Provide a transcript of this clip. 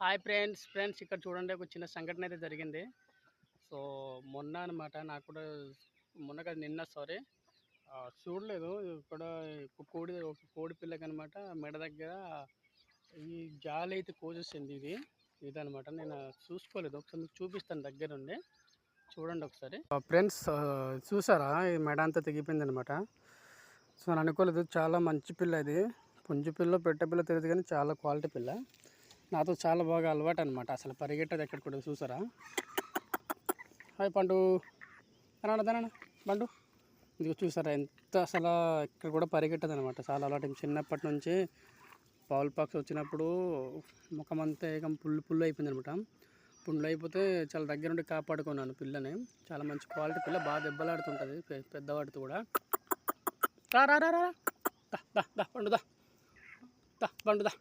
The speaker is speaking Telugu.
హాయ్ ఫ్రెండ్స్ ఇక్కడ చూడండి ఒక చిన్న సంఘటన అయితే జరిగింది. సో మొన్న అనమాట నాకు కూడా మొన్న కాదు నిన్న సారీ చూడలేదు. ఇక్కడ ఒక కోడి పిల్లకనమాట మెడ దగ్గర ఈ జాలి అయితే కోసేసింది. ఇదనమాట నేను చూసుకోలేదు. ఒకసారి మీకు చూపిస్తాను దగ్గరుండి చూడండి ఒకసారి. ఫ్రెండ్స్ చూసారా ఈ మెడ అంతా తెగిపోయింది అనమాట. సో నేను అనుకోలేదు, చాలా మంచి పిల్ల ఇది. పుంజు పిల్ల పెట్టె పిల్ల తెలియదు కానీ చాలా క్వాలిటీ పిల్ల. నాతో చాలా బాగా అలవాటు అనమాట. అసలు పరిగెట్టదు ఎక్కడ కూడా. చూసారా? హాయ్ పండు అన్నాడు పండు. ఇది చూసారా ఎంత అసలు ఇక్కడ కూడా పరిగెట్టదు అనమాట. చాలా అలవాటు. చిన్నప్పటి నుంచి పౌల్ పాక్స్ వచ్చినప్పుడు ముఖం అంతా ఏకం పుల్లు అయిపోయింది అనమాట. పుండ్లు అయిపోతే చాలా దగ్గర నుండి కాపాడుకున్నాను పిల్లని. చాలా మంచి క్వాలిటీ పిల్ల, బాగా దెబ్బలాడుతుంటుంది పెద్దవాడితో కూడా. రా రా రా రా దా దా దా పండు దా దా పండు దా.